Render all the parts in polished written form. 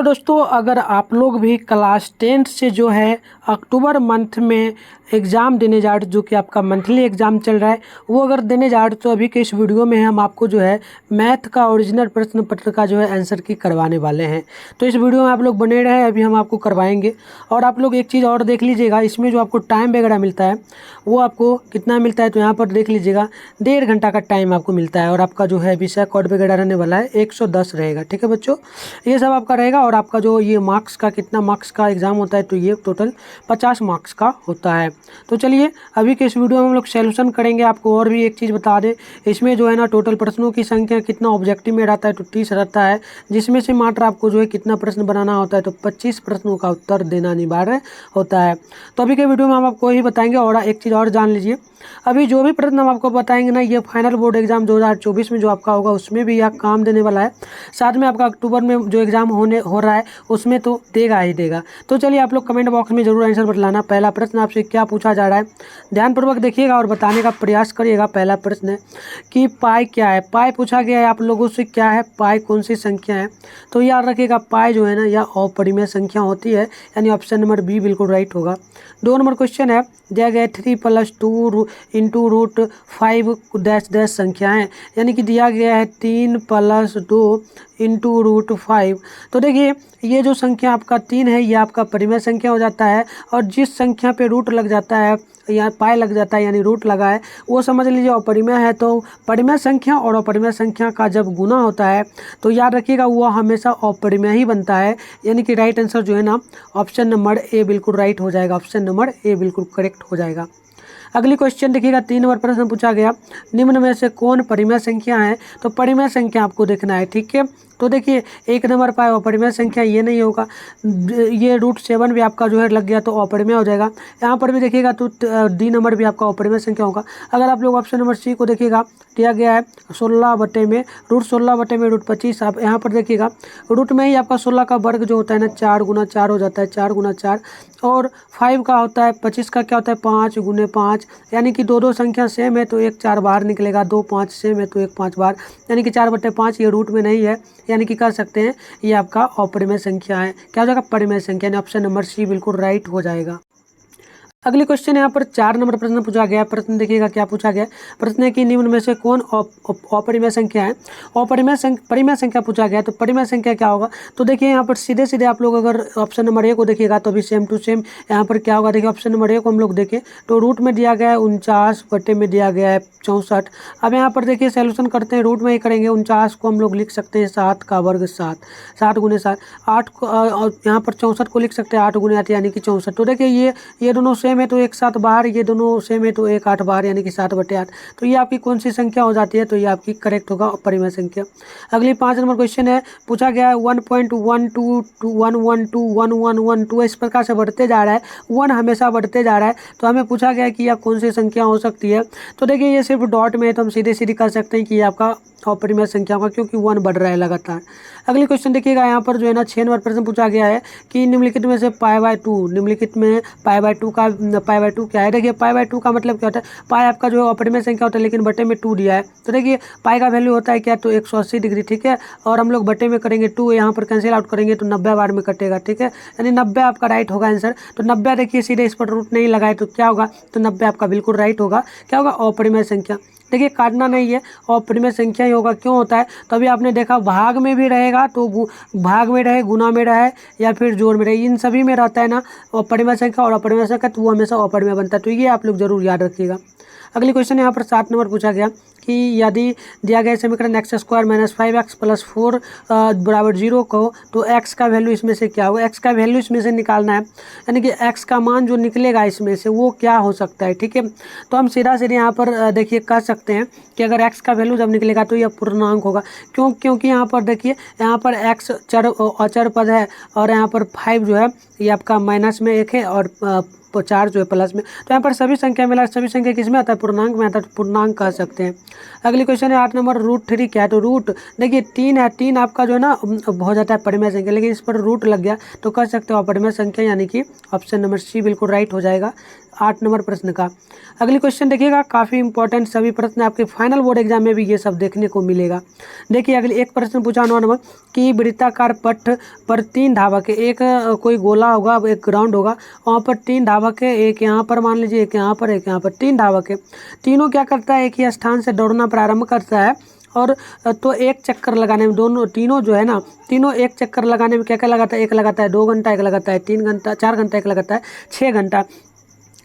दोस्तों, अगर आप लोग भी क्लास 10th से जो है अक्टूबर मंथ में एग्ज़ाम देने जा रहे, जो कि आपका मंथली एग्ज़ाम चल रहा है, वो अगर देने जा रहे तो अभी के इस वीडियो में हम आपको जो है मैथ का ओरिजिनल प्रश्न पत्र का जो है आंसर की करवाने वाले हैं। तो इस वीडियो में आप लोग बने रहे, अभी हम आपको करवाएंगे। और आप लोग एक चीज़ और देख लीजिएगा, इसमें जो आपको टाइम वगैरह मिलता है वो आपको कितना मिलता है, तो यहाँ पर देख लीजिएगा 1.5 घंटा का टाइम आपको मिलता है। और आपका जो है विषय कोड वगैरह रहने वाला है 110 रहेगा। ठीक है बच्चों, ये सब आपका रहेगा। और आपका जो ये मार्क्स का कितना मार्क्स का एग्ज़ाम होता है, तो ये टोटल 50 मार्क्स का होता है। तो चलिए अभी के इस वीडियो में हम लोग सॉल्यूशन करेंगे। आपको और भी एक चीज़ बता दें, इसमें जो है ना टोटल प्रश्नों की संख्या कितना ऑब्जेक्टिव में रहता है, तो 30 रहता है, जिसमें से मात्र आपको जो है कितना प्रश्न बनाना होता है, तो 25 प्रश्नों का उत्तर देना अनिवार्य होता है। तो अभी के वीडियो में हम आपको यही बताएंगे। और एक चीज़ और जान लीजिए, अभी जो भी प्रश्न हम आपको बताएंगे ना, ये फाइनल बोर्ड एग्जाम 2024 में जो आपका होगा उसमें भी यह काम देने वाला है। साथ में आपका अक्टूबर में जो एग्जाम हो रहा है उसमें तो देगा ही देगा। तो चलिए आप लोग कमेंट बॉक्स में जरूर आंसर बतलाना। पहला प्रश्न आपसे क्या पूछा जा रहा है, ध्यानपूर्वक देखिएगा और बताने का प्रयास करिएगा। पहला प्रश्न है कि पाई क्या है। पाई पूछा गया है आप लोगों से, क्या है पाई, कौन सी संख्या है। तो याद रखिएगा पाई जो है ना यह अपरिमेय संख्या होती है, यानी ऑप्शन नंबर बी बिल्कुल राइट होगा। 2 नंबर क्वेश्चन है, दिया गया है 3 + 2 इंटू रूट 5 डैश डैश संख्या है, यानी कि दिया गया है 3 + 2 इंटू रूट 5। तो देखिए ये जो संख्या आपका 3 है, ये आपका परिमेय संख्या हो जाता है। और जिस संख्या पे रूट लग जाता है या पाई लग जाता है, यानी रूट लगा है, वो समझ लीजिए अपरिमेय है। तो परिमेय संख्या और अपरिमेय संख्या का जब गुना होता है तो याद रखिएगा वो हमेशा अपरिमेय ही बनता है, यानी कि राइट आंसर जो है ना ऑप्शन नंबर ए बिल्कुल राइट हो जाएगा। ऑप्शन नंबर ए बिल्कुल करेक्ट हो जाएगा। अगली क्वेश्चन देखिएगा, 3 नंबर प्रश्न पूछा गया, निम्न में से कौन परिमेय संख्या है। तो परिमेय संख्या आपको देखना है। ठीक है, तो देखिए 1 नंबर पाए अपरिमेय संख्या, ये नहीं होगा। ये √7 भी आपका जो है लग गया तो अपरिमेय हो जाएगा। यहाँ पर भी देखिएगा तो डी नंबर भी आपका अपरिमेय संख्या होगा। अगर आप लोग ऑप्शन नंबर सी को देखिएगा, दिया गया है 16 में √25। आप यहाँ पर देखिएगा रूट में ही आपका 16 का वर्ग जो होता है ना 4 × 4 हो जाता है, 4 × 4। और 5 का होता है 25 का क्या होता है 5 × 5, यानी कि दो संख्या सेम है तो एक 4 बाहर निकलेगा, 2 5 सेम है तो एक 5 बार, यानी कि 4/5 ये रूट में नहीं है, यानी कि कह सकते हैं ये आपका अपरिमेय संख्या है। क्या हो जाएगा, परिमेय संख्या, यानी ऑप्शन नंबर सी बिल्कुल राइट हो जाएगा। अगली क्वेश्चन यहाँ पर 4 नंबर प्रश्न पूछा गया। प्रश्न देखिएगा क्या पूछा गया। प्रश्न है कि निम्न में से कौन अपरिमेय संख्या है। परिमेय संख्या पूछा गया, तो परिमेय संख्या क्या होगा। तो देखिए यहाँ पर सीधे सीधे आप लोग अगर ऑप्शन नंबर ए को देखिएगा तो अभी सेम टू सेम यहाँ पर क्या होगा। देखिए ऑप्शन नंबर ए को हम लोग देखें तो रूट में दिया गया है 49 बटे में दिया गया है 64। अब यहाँ पर देखिए सोल्यूशन करते हैं, रूट में ही करेंगे। 49 को हम लोग लिख सकते हैं 7 का वर्ग 7, 7 × 7, 8 को यहाँ पर 64 को लिख सकते हैं 8 × 8 यानी कि 64। तो देखिए ये दोनों सेम है तो एक 7 बाहर, ये दोनों सेम है तो एक 8 बाहर, यानी कि 7/8। तो ये आपकी कौन सी संख्या हो जाती है, तो ये आपकी करेक्ट होगा परिमेय संख्या। अगली 5 नंबर क्वेश्चन है, पूछा गया है 1.122112 इस प्रकार से बढ़ते जा रहा है, 1 हमेशा बढ़ते जा रहा है। तो हमें पूछा गया है कि यह कौन सी संख्या हो सकती है। तो देखिए ये सिर्फ डॉट में है तो हम सीधे सीधे कर सकते हैं कि ये आपका अपरिमेय संख्या होगा, क्योंकि 1 बढ़ रहा है लगातार। अगली क्वेश्चन देखिएगा, यहाँ पर जो है ना 6 नंबर प्रश्न पूछा गया है कि निम्नलिखित में से π/2, निम्नलिखित में π/2 क्या है। देखिए π/2 का मतलब क्या होता है, पाई आपका जो अपरिमेय संख्या होता है लेकिन बटे में 2 दिया है। तो देखिए पाई का वैल्यू होता है क्या, तो 180 डिग्री। ठीक है, और हम लोग बटे में करेंगे 2, यहाँ पर कैंसिल आउट करेंगे तो 90 बार में कटेगा। ठीक है, यानी 90 आपका राइट होगा आंसर। तो 90 देखिए सीधे इस पर रूट नहीं लगाए तो क्या होगा, तो 90 आपका बिल्कुल राइट होगा। क्या होगा, अपरिमेय संख्या। देखिए काटना नहीं है, अपरिमेय संख्या ही होगा। क्यों होता है, तो अभी आपने देखा भाग में भी रहेगा तो भाग में रहे, गुना में रहे या फिर जोड़ में रहे, इन सभी में रहता है ना अपरिमेय संख्या और अपरिमेय संख्या, तो वो हमेशा अपरिमेय बनता है। तो ये आप लोग जरूर याद रखिएगा। अगली क्वेश्चन यहाँ पर 7 नंबर पूछा गया कि यदि दिया गया समीकरण x² - 5x + 4 = 0 को, तो x का वैल्यू इसमें से क्या होगा। x का वैल्यू इसमें से निकालना है, यानी कि x का मान जो निकलेगा इसमें से वो क्या हो सकता है। ठीक है, तो हम सीधा सीधे यहाँ पर देखिए कह सकते हैं कि अगर x का वैल्यू जब निकलेगा तो यह पूर्णांक होगा। क्योंकि यहाँ पर देखिए यहाँ पर x अचर पद है और यहाँ पर 5 जो है ये आपका माइनस में 1 है और 4 जो है प्लस में, तो यहाँ पर सभी संख्या मिला, सभी संख्या किस में आता है, पूर्णांक में आता है, तो पूर्णांक कह सकते हैं। अगली क्वेश्चन है 8 नंबर, √3 क्या है, तो रूट देखिए 3 है, 3 आपका जो है ना हो जाता है परिमेय संख्या, लेकिन इस पर रूट लग गया तो कह सकते हो अपरिमेय संख्या, यानी कि ऑप्शन नंबर सी बिल्कुल राइट हो जाएगा 8 नंबर प्रश्न का। अगली क्वेश्चन देखिएगा, काफ़ी इंपॉर्टेंट सभी प्रश्न आपके फाइनल बोर्ड एग्जाम में भी ये सब देखने को मिलेगा। देखिए अगली एक प्रश्न पूछा 9 नंबर कि वृत्ताकार पट्ट पर 3 धावक है, एक कोई गोला होगा, एक ग्राउंड होगा, वहाँ पर 3 धावक है, एक यहाँ पर मान लीजिए, एक यहाँ पर, एक यहाँ पर, 3 धावक है। तीनों क्या करता है, एक ही स्थान से दौड़ना प्रारंभ करता है, और तो एक चक्कर लगाने में तीनों जो है ना, तीनों एक चक्कर लगाने में क्या क्या लगाता है, एक लगाता है 2 घंटा, एक लगाता है 3 घंटा, 4 घंटा, एक लगाता है 6 घंटा,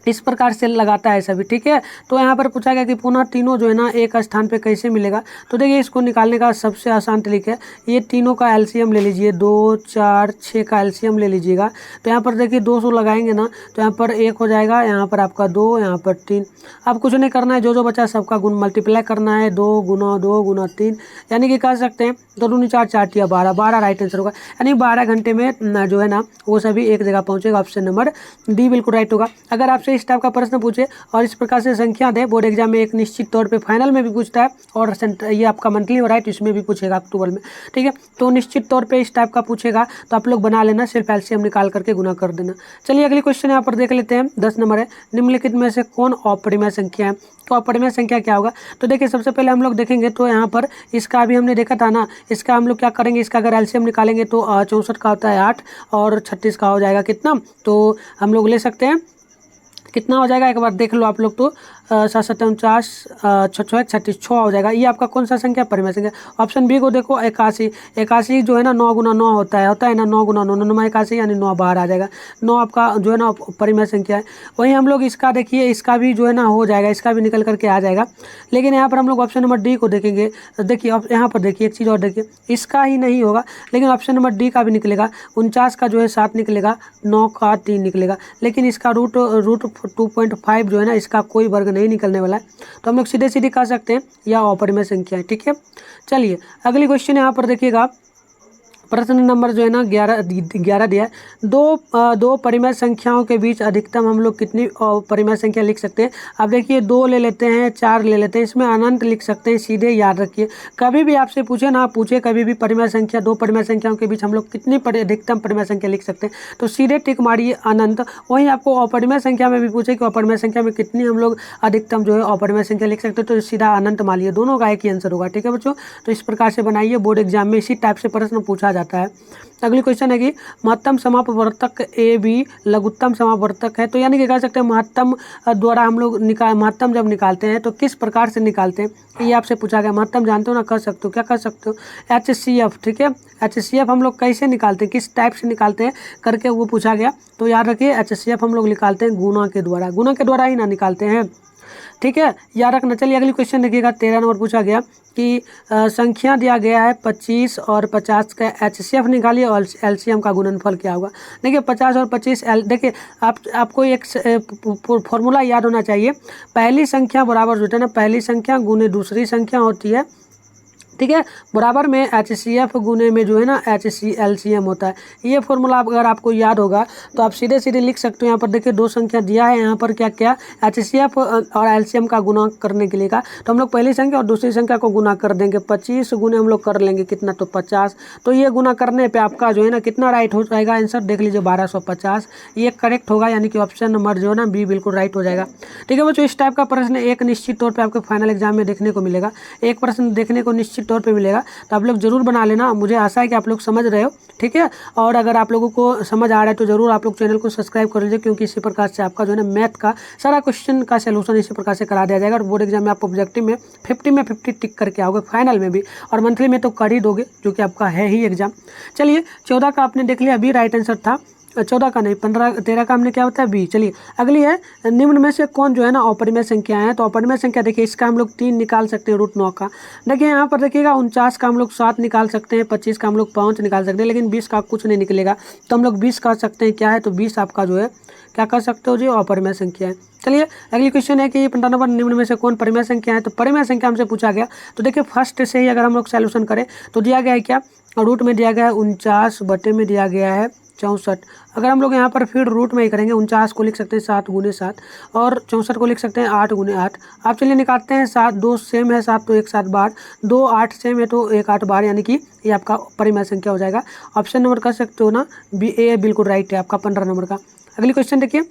इस प्रकार से लगाता है सभी। ठीक है, तो यहाँ पर पूछा गया कि पुनः तीनों जो है ना एक स्थान पे कैसे मिलेगा, तो देखिए इसको निकालने का सबसे आसान तरीका है, ये तीनों का एलसीएम ले लीजिए, 2, 4, 6 का एलसीएम ले लीजिएगा। तो यहाँ पर देखिए 200 लगाएंगे ना, तो यहाँ पर 1 हो जाएगा, यहाँ पर आपका 2, यहाँ पर 3। अब कुछ नहीं करना है, जो जो बचा सबका गुण मल्टीप्लाई करना है, 2 गुना 2 गुना 3, यानी कि कह सकते हैं 2 दूनी 4, 4 तिया 12, 12 राइट आंसर होगा, यानी 12 घंटे में जो है ना वो सभी एक जगह पहुँचेगा। ऑप्शन नंबर डी बिल्कुल राइट होगा। अगर आपसे इस टाइप का प्रश्न पूछे और इस प्रकार से संख्या दे बोर्ड एग्जाम में, एक निश्चित तौर पे फाइनल में भी पूछता है, और ये आपका मंथली हो रहा है तो इसमें भी पूछेगा अक्टूबर में। ठीक है, तो निश्चित तौर पे इस टाइप का पूछेगा, तो आप लोग बना लेना, सिर्फ एलसीएम निकाल करके गुना कर देना। चलिए अगली क्वेश्चन यहाँ पर देख लेते हैं, 10 नंबर है, निम्नलिखित में से कौन अपरिमेय संख्या है, तो अपरिमेय संख्या क्या होगा, तो देखिए सबसे पहले हम लोग देखेंगे, तो यहाँ पर इसका अभी हमने देखा था ना, इसका हम लोग क्या करेंगे, इसका अगर एलसीएम निकालेंगे तो 64 का होता है 8, और 36 का हो जाएगा कितना, तो हम लोग ले सकते हैं कितना हो जाएगा, एक बार देख लो आप लोग, तो 7 7 49 6 36 6 हो जाएगा। ये आपका कौन सा संख्या, परिमेय संख्या। ऑप्शन बी को देखो, 81, 81 जो है ना 9 गुना 9 होता है ना, 9 गुना 9, 9 81, यानी 9 बाहर आ जाएगा, 9 आपका जो है ना परिमेय संख्या है। वहीं हम लोग इसका देखिए, इसका भी जो है ना हो जाएगा, इसका भी निकल करके आ जाएगा, लेकिन यहाँ पर हम लोग ऑप्शन नंबर डी को देखेंगे। देखिए यहाँ पर देखिए एक चीज़ और देखिए, इसका ही नहीं होगा, लेकिन ऑप्शन नंबर डी का भी निकलेगा, 49 का जो है 7 निकलेगा, 9 का 3 निकलेगा, लेकिन इसका रूट 2.5 जो है ना, इसका कोई वर्ग नहीं निकलने वाला है, तो हम लोग सीधे सीधे कह सकते हैं यह अपरिमेय संख्या है। ठीक है, चलिए अगली क्वेश्चन यहाँ पर देखिएगा, प्रश्न नंबर जो है ना 11 दिया है, दो परिमेय संख्याओं के बीच अधिकतम हम लोग कितनी परिमेय संख्या लिख सकते हैं। अब देखिए 2 ले लेते हैं, 4 ले लेते हैं, इसमें अनंत लिख सकते हैं, सीधे याद रखिए। कभी भी आपसे पूछे ना, पूछे कभी भी परिमेय संख्या, 2 परिमेय संख्याओं के बीच हम लोग कितनी अधिकतम परिमेय संख्या लिख सकते हैं, तो सीधे टिक मारिए अनंत। वहीं आपको अपरिमेय संख्या में भी पूछे कि अपरिमेय संख्या में कितनी हम लोग अधिकतम जो है अपरिमेय संख्या लिख सकते हैं, तो सीधा अनंत मारिए, दोनों का एक ही आंसर होगा। ठीक है बच्चों, तो इस प्रकार से बनाइए, बोर्ड एग्जाम में इसी टाइप से प्रश्न पूछा जाता है। अगली क्वेश्चन है कि महत्तम समापवर्तक ए बी लघुत्तम समापवर्तक है, तो यानी कि कह सकते हैं महत्तम द्वारा हम लोग महत्तम जब निकालते हैं तो किस प्रकार से निकालते हैं, ये आपसे पूछा गया। महत्तम जानते हो ना, कर सकते हो, क्या कर सकते हो, HCF। ठीक है, HCF हम लोग कैसे निकालते हैं, किस टाइप से निकालते हैं करके वो पूछा गया, तो याद रखिए HCF हम लोग निकालते हैं गुणा के द्वारा, गुणा के द्वारा ही ना निकालते हैं। ठीक है, याद रखना। चलिए अगली क्वेश्चन देखिएगा, 13 नंबर पूछा गया कि संख्या दिया गया है 25 और 50 का HCF निकालिए और LCM का गुणनफल क्या होगा। देखिए 50 और 25 देखिए आपको एक फॉर्मूला याद होना चाहिए, पहली संख्या बराबर जो है ना, पहली संख्या गुने दूसरी संख्या होती है। ठीक है, बराबर में HCF गुने में जो है ना LCM होता है। ये फॉर्मूला अगर आपको याद होगा तो आप सीधे सीधे लिख सकते हो। यहाँ पर देखिए 2 संख्या दिया है, यहाँ पर क्या क्या HCF और LCM का गुना करने के लिए का, तो हम लोग पहली संख्या और दूसरी संख्या को गुना कर देंगे, 25 गुने हम लोग कर लेंगे कितना, तो 50। तो ये गुना करने पे आपका जो है ना कितना राइट हो जाएगा आंसर, देख लीजिए 1250, ये करेक्ट होगा, यानी कि ऑप्शन नंबर जो है ना बी बिल्कुल राइट हो जाएगा। ठीक है बच्चों, इस टाइप का प्रश्न एक निश्चित तौर पर आपके फाइनल एग्जाम में देखने को मिलेगा, एक प्रश्न देखने को निश्चित तौर पे मिलेगा, तो आप लोग जरूर बना लेना। मुझे आशा है कि आप लोग समझ रहे हो। ठीक है, और अगर आप लोगों को समझ आ रहा है तो जरूर आप लोग चैनल को सब्सक्राइब कर लीजिए, क्योंकि इसी प्रकार से आपका जो है ना मैथ का सारा क्वेश्चन का सलूशन इसी प्रकार से करा दिया जाएगा, और बोर्ड एग्जाम में आप ऑब्जेक्टिव में 50 में 50 टिक करके आओगे, फाइनल में भी, और मंथली में तो कर ही दोगे, जो कि आपका है ही एग्जाम। चलिए 14 का आपने देख लिया, अभी राइट आंसर था, 14 का नहीं, 13 का हमने क्या होता है बी। चलिए अगली है, निम्न में से कौन जो है ना अपरिमेय संख्या है, तो अपरिमेय संख्या देखिए इसका हम लोग 3 निकाल सकते हैं, √9 का। देखिए यहाँ पर देखिएगा 49 का हम लोग 7 निकाल सकते हैं, 25 का हम लोग 5 निकाल सकते हैं, लेकिन 20 का कुछ नहीं निकलेगा, तो हम लोग 20 कर सकते हैं। क्या है, तो 20 आपका जो है क्या कर सकते हो जो अपरिमेय संख्या है। चलिए अगली क्वेश्चन है कि 15 नंबर, निम्न में से कौन परिमेय संख्या है, तो परिमेय संख्या हमसे पूछा गया। तो देखिए फर्स्ट से ही अगर हम लोग सॉल्यूशन करें तो दिया गया है क्या, और रूट में दिया गया है 49 बटे में दिया गया है 64। अगर हम लोग यहाँ पर फिर रूट में ही करेंगे, 49 को लिख सकते हैं 7 गुने 7 और 64 को लिख सकते हैं 8 गुने 8। आप चलिए निकालते हैं, 7 2 सेम है 7 तो 1 7 12, 2 8 सेम है तो 1 8 12, यानी कि ये आपका परिमेय संख्या हो जाएगा। ऑप्शन नंबर कर सकते हो ना, बी ए बिल्कुल राइट है आपका 15 नंबर का। अगली क्वेश्चन देखिए,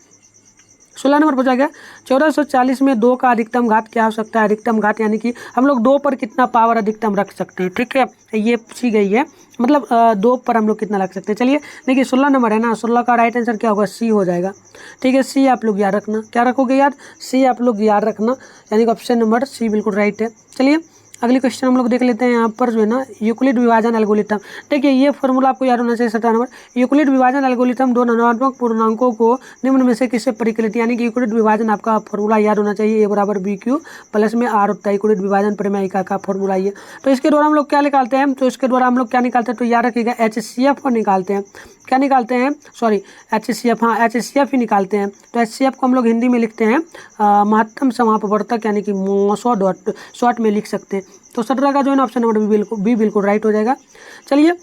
16 नंबर पूछा गया 1440 में 2 का अधिकतम घात क्या हो सकता है। अधिकतम घात यानी कि हम लोग 2 पर कितना पावर अधिकतम रख सकते हैं, ठीक है, ये पूछी गई है, मतलब 2 पर हम लोग कितना रख सकते हैं। चलिए देखिए 16 नंबर है ना, 16 का राइट आंसर क्या होगा, सी हो जाएगा, ठीक है। सी आप लोग याद रखना, क्या रखोगे याद, सी आप लोग याद रखना, यानी कि ऑप्शन नंबर सी बिल्कुल राइट है। चलिए अगली क्वेश्चन हम लोग देख लेते हैं। यहाँ पर जो है ना यूक्लिड विभाजन एल्गोरिथम, देखिए ये फॉर्मूला आपको याद होना चाहिए। 17 नंबर, यूक्लिड विभाजन एल्गोरिथम दो धनात्मक पूर्णांकों को निम्न में से किससे परिकलित, यानी कि यूक्लिड विभाजन आपका फॉर्मूला याद होना चाहिए, ए बराबर बी क्यू प्लस में आर होता है, यूक्लिड विभाजन प्रमेयिका का फॉर्मूला ये। तो इसके द्वारा हम लोग क्या निकालते हैं, तो इसके द्वारा हम लोग क्या निकालते हैं, तो याद रखिएगा HCF निकालते हैं। क्या निकालते हैं, सॉरी HCF, हाँ HCF ही निकालते हैं। तो HCF को हम लोग हिंदी में लिखते हैं महत्तम समापवर्तक, यानी कि MOSO डॉट शॉर्ट में लिख सकते हैं। तो 17 का जो है ना ऑप्शन नंबर बी बिल्कुल राइट हो जाएगा। चलिए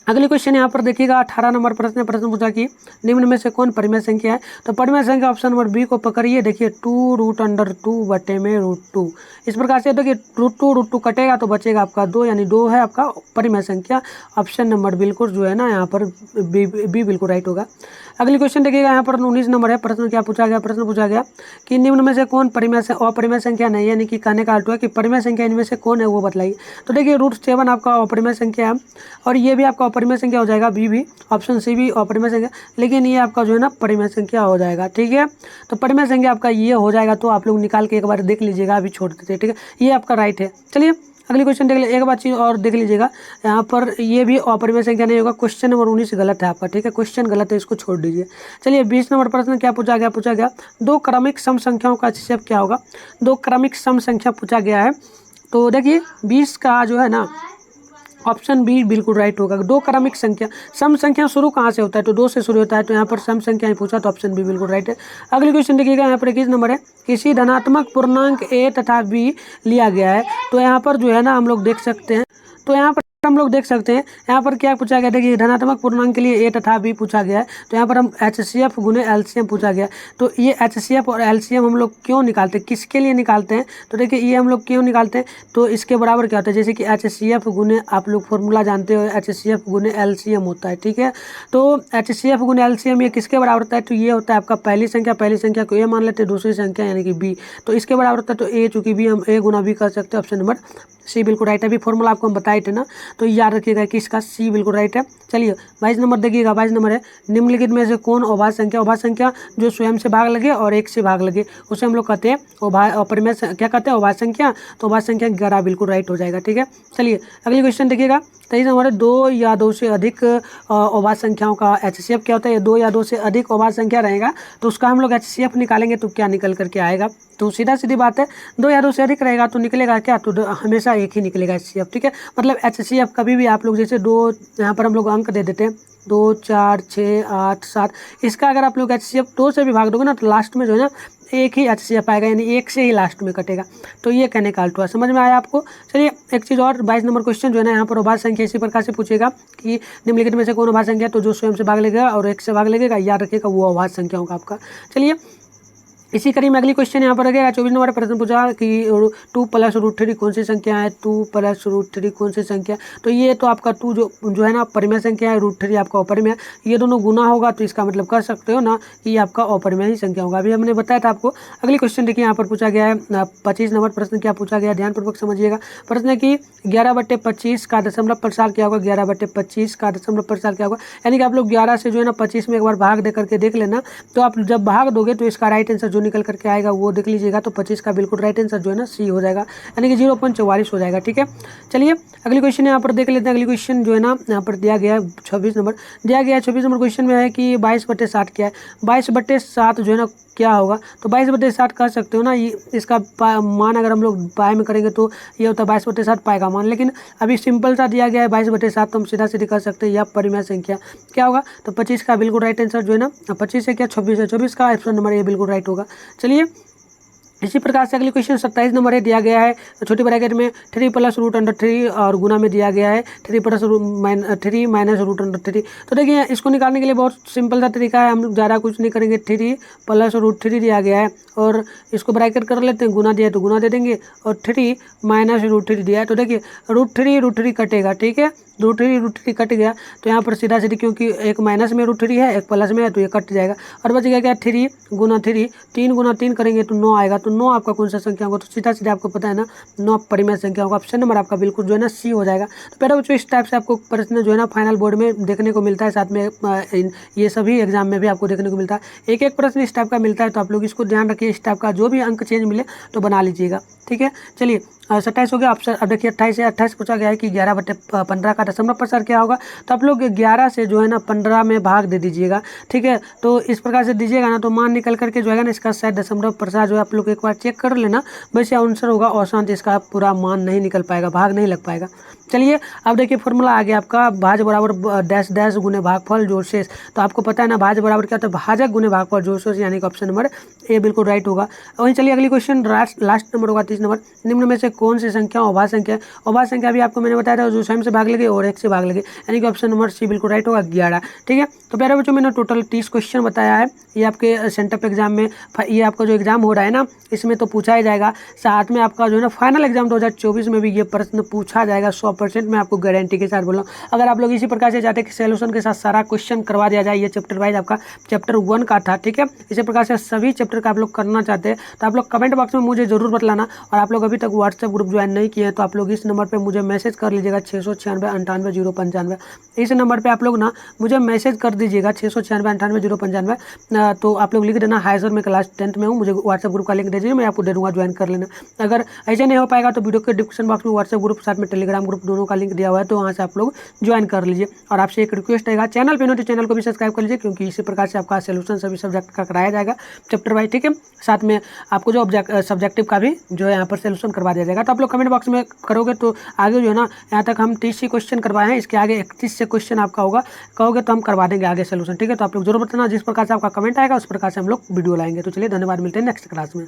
अगली क्वेश्चन यहाँ पर देखिएगा, 18 नंबर प्रश्न पूछा कि निम्न में से कौन परिमेय संख्या है। तो परिमेय संख्या ऑप्शन नंबर बी को पकड़िए, देखिए 2√√2 बटे में √2। इस प्रकार से देखिए √2 कटेगा तो बचेगा आपका 2, यानी 2 है आपका परिमेय संख्या। ऑप्शन नंबर बिल्कुल जो है ना यहाँ पर बी बिल्कुल राइट होगा। अगली क्वेश्चन देखिएगा, यहाँ पर 19 नंबर है। प्रश्न क्या पूछा गया, प्रश्न पूछा गया कि निम्न में से कौन अपरिमेय संख्या नहीं है, यानी कि कहने का अर्थ है कि परिमेय संख्या इनमें से कौन है वो बताइए। तो देखिए √7 आपका अपरिमेय संख्या है और ये भी आपका अपरिमेय संख्या हो जाएगा, बी भी, ऑप्शन सी भी अपरिमेय संख्या, लेकिन ये आपका जो है ना परिमेय संख्या हो जाएगा, ठीक है। तो परिमेय संख्या आपका ये हो जाएगा, तो आप लोग निकाल के एक बार देख लीजिएगा, अभी छोड़ देते हैं, ठीक है, ये आपका राइट है। चलिए अगली क्वेश्चन देख ले, एक बार चीज़ और देख लीजिएगा, यहाँ पर ये भी अपरिमेय संख्या नहीं होगा। क्वेश्चन नंबर 19 गलत है आपका, ठीक है, क्वेश्चन गलत है, इसको छोड़ दीजिए। चलिए 20 नंबर प्रश्न क्या पूछा गया, 2 क्रमिक सम संख्याओं का HCF क्या होगा। 2 क्रमिक सम संख्या पूछा गया है, तो देखिए 20 का जो है ना ऑप्शन बी बिल्कुल राइट होगा। 2 क्रमिक संख्या, सम संख्या शुरू कहाँ से होता है, तो 2 से शुरू होता है, तो यहाँ पर सम संख्या ही पूछा, तो ऑप्शन बी बिल्कुल राइट है। अगली क्वेश्चन देखिएगा, यहाँ पर 21 नंबर है, किसी धनात्मक पूर्णांक a तथा b लिया गया है। तो यहाँ पर जो है ना हम लोग देख सकते हैं, तो यहाँ पर हम लोग देख सकते हैं यहाँ पर क्या पूछा गया, देखिए धनात्मक पूर्णांक के लिए a तथा b पूछा गया है, तो यहाँ पर हम HCF गुने LCM पूछा गया। तो ये HCF और LCM हम लोग क्यों निकालते हैं, किसके लिए निकालते हैं, तो देखिए ये हम लोग क्यों निकालते हैं, तो इसके बराबर क्या होता है, जैसे कि HCF गुने, आप लोग फॉर्मूला जानते हो, HCF गुने LCM होता है, ठीक है। तो HCF गुने LCM ये किसके बराबर होता है, तो ये होता है आपका पहली संख्या को a मान लेते हैं, दूसरी संख्या यानी कि b, तो इसके बराबर होता है। तो a चूंकि b हम a गुना b कर सकते हैं, ऑप्शन नंबर सी बिल्कुल राइट है। अभी फॉर्मूला आपको हम बताए थे ना, तो याद रखिएगा कि इसका सी बिल्कुल राइट है। चलिए 22 नंबर देखिएगा, 22 नंबर है, निम्नलिखित में से कौन अभाज्य संख्या जो स्वयं से भाग लगे और 1 से भाग लगे उसे हम लोग कहते हैं अपरिमेय, क्या कहते हैं, अभाज्य संख्या। तो अभाज्य संख्या 11 बिल्कुल राइट हो जाएगा, ठीक है। चलिए अगली क्वेश्चन देखिएगा, 23 नंबर, 2 या 2 से अधिक अभाज्य संख्याओं का HCF क्या होता है। 2 या 2 से अधिक अभाज्य संख्या रहेगा तो उसका हम लोग HCF निकालेंगे, तो क्या निकल करके आएगा, तो सीधी बात है, 2 या 2 से अधिक रहेगा तो निकलेगा क्या, तो हमेशा एक ही निकलेगा HCF, ठीक है। मतलब HCF कभी भी आप लोग जैसे 2, यहाँ पर हम लोग अंक दे देते हैं 2 4 6 8 7, इसका अगर आप लोग HCF 2 से भी भाग दोगे ना तो लास्ट में जो है ना एक ही HCF आएगा, यानी 1 से ही लास्ट में कटेगा। तो ये कहने का अर्थ हुआ, समझ में आया आपको। चलिए एक चीज़ और, 22 नंबर क्वेश्चन जो है ना यहाँ पर अभाज्य संख्या इसी प्रकार से पूछेगा कि निम्नलिखित में से कौन अभाज्य संख्या, तो जो स्वयं से भाग लेगा और 1 से भाग लगेगा, याद रखिएगा वो अभाज्य संख्या होगा आपका। चलिए इसी कड़ी में अगली क्वेश्चन यहाँ पर रहेगा, 24 नंबर प्रश्न पूछा कि 2 + √3 कौन सी संख्या है, 2 + √3 कौन सी संख्या। तो ये तो आपका 2 जो है ना परिमेय संख्या है, √3 आपका अपरिमेय, ये दोनों गुना होगा, तो इसका मतलब कर सकते हो ना कि ये आपका अपरिमेय ही संख्या होगा, अभी हमने बताया था आपको। अगली क्वेश्चन देखिए यहाँ पर पूछा गया है, 25 नंबर प्रश्न क्या पूछा गया, ध्यानपूर्वक समझिएगा। प्रश्न है कि 11/25 का दशमलव प्रसार क्या होगा, 11/25 का दशमलव प्रसार क्या होगा, यानी कि आप लोग 11 से जो है ना 25 में एक बार भाग दे करके देख लेना, तो आप जब भाग दोगे तो इसका राइट आंसर जो निकल करके आएगा वो देख लीजिएगा। तो 25 का बिल्कुल राइट आंसर जो है ना सी हो जाएगा, यानी कि 0.44 हो जाएगा, ठीक है। चलिए अगली क्वेश्चन यहाँ पर देख लेते हैं। अगली क्वेश्चन जो है ना यहाँ पर दिया गया है 26 नंबर, दिया गया है 26 नंबर क्वेश्चन में है कि 22/7 क्या है। 22/7 जो है ना क्या होगा, तो 22/7 कह सकते हो ना, ये इसका मान अगर हम लोग पाए में करेंगे तो ये होता है 22/7 पाए का मान, लेकिन अभी सिंपल सा दिया गया है 22/7, तो हम सीधा सीधी कर सकते हैं यह परिमेय संख्या क्या होगा। तो 25 का बिल्कुल राइट आंसर जो है ना 25 है क्या 26 है, 24 का ऑप्शन नंबर ये बिल्कुल राइट होगा। चलिए इसी प्रकार से अगली क्वेश्चन 27 नंबर है, दिया गया है छोटी ब्रैकेट में 3 प्लस रूट अंडर 3 और गुना में दिया गया है 3 प्लस 3 माइनस रूट अंडर 3। तो देखिए इसको निकालने के लिए बहुत सिंपल सा तरीका है, हम लोग ज़्यादा कुछ नहीं करेंगे। 3 प्लस रूट 3 दिया गया है और इसको ब्रैकेट कर लेते हैं, गुना दिया है तो गुना दे देंगे और 3 माइनस रूट 3 दिया है। तो देखिए रूट थ्री कटेगा, ठीक है, रूट थ्री कट गया तो यहाँ पर सीधा सीधी, क्योंकि एक माइनस में रूट 3 है एक प्लस में है तो ये कट जाएगा और बच गया क्या 3 गुना 3, 3 गुना 3 करेंगे तो 9 आएगा। तो 9 आपका कौन सा संख्या होगा, तो सीधा सीधा आपको पता है ना 9 परिमेय संख्या होगा। ऑप्शन नंबर आपका बिल्कुल जो है ना सी हो जाएगा। तो बेटा बच्चों इस टाइप से आपको प्रश्न जो है ना फाइनल बोर्ड में देखने को मिलता है, साथ में ये सभी एग्जाम में भी आपको देखने को मिलता है। एक एक प्रश्न इस टाइप का मिलता है, तो आप लोग इसको ध्यान रखिए, इस टाइप का जो भी अंक चेंज मिले तो बना लीजिएगा, ठीक है। चलिए 27 हो गया। अब देखिए 28 है, 28 पूछा गया है कि 11/15 का दशमलव प्रसार क्या होगा। तो आप लोग 11 से जो है ना 15 में भाग दे दीजिएगा, ठीक है। तो इस प्रकार से दीजिएगा ना तो मान निकल करके जो है ना इसका शायद दशमलव प्रसार जो है आप लोग एक बार चेक कर लेना, वैसे आंसर होगा औसत, इसका पूरा मान नहीं निकल पाएगा, भाग नहीं लग पाएगा। चलिए अब देखिए फॉर्मूला आ गया आपका, भाज बराबर डैश डैश गुने भागफल जोड़ शेष। तो आपको पता है ना भाज बराबर क्या होता है, भाजक गुने भागफल जोड़ शेष, यानी कि ऑप्शन नंबर ए बिल्कुल राइट होगा। वहीं चलिए अगली क्वेश्चन लास्ट नंबर होगा 30 नंबर, निम्न में से कौन सी संख्या अभाज्य संख्या है। अभाज्य संख्या भी आपको मैंने बताया था जो स्वयं से भाग लगे और एक से भाग लगे, यानी कि ऑप्शन नंबर सी बिल्कुल राइट होगा 11, ठीक है। तो प्यारे बच्चों मैंने टोटल 30 क्वेश्चन बताया है, ये आपके सेंटअप एग्जाम में, ये आपका जो एग्जाम हो रहा है ना इसमें तो पूछा ही जाएगा, साथ में आपका जो है ना फाइनल एग्जाम 2024 में भी ये प्रश्न पूछा जाएगा 100%, मैं आपको गारंटी के साथ बोल रहा हूँ। अगर आप लोग इसी प्रकार से चाहते हैं कि सोल्यूशन के साथ सारा क्वेश्चन करवा दिया जाए, ये चैप्टर वाइज आपका चैप्टर 1 का था, ठीक है, इसी प्रकार से सभी चैप्टर का आप लोग करना चाहते हैं तो आप लोग कमेंट बॉक्स में मुझे जरूर बतलाना। और आप लोग अभी तक व्हाट्सएप ग्रुप ज्वाइन नहीं किए हैं तो आप लोग इस नंबर पे मुझे मैसेज कर लीजिएगा 696 98 095। इस नंबर पे आप लोग ना मुझे मैसेज कर दीजिएगा 696 98 095। तो आप लोग लिख देना हाय सर मैं क्लास 10th में हूँ, मुझे व्हाट्सएप ग्रुप का लिंक दे दीजिए, मैं आपको दे दूँगा, ज्वाइन कर लेना। अगर ऐसे नहीं हो पाएगा तो वीडियो के डिस्क्रिप्शन बॉक्स में व्हाट्सएप ग्रुप साथ में टेलीग्राम ग्रुप दोनों का लिंक दिया हुआ है, तो वहाँ से आप लोग ज्वाइन कर लीजिए। और आपसे एक रिक्वेस्ट रहेगा, चैनल पे नो तो चैनल को भी सब्सक्राइब कर लीजिए, क्योंकि इसी प्रकार से आपका सोल्यूशन सभी सब्जेक्ट का कराया जाएगा चैप्टर वाइज, ठीक है। साथ में आपको जो सब्जेक्टिव का भी जो है यहाँ पर सोल्यूशन करवा दिया जाएगा। तो आप लोग कमेंट बॉक्स में करोगे तो आगे जो है ना यहाँ तक हम 30 ही क्वेश्चन करवाए हैं, इसके आगे 31 से क्वेश्चन आपका होगा, कहोगे तो हम करवा देंगे आगे सोल्यूशन, ठीक है। तो आप लोग जरूर बताना, जिस प्रकार से आपका कमेंट आएगा उस प्रकार से हम लोग वीडियो लाएंगे। तो चलिए धन्यवाद, मिलते हैं नेक्स्ट क्लास में।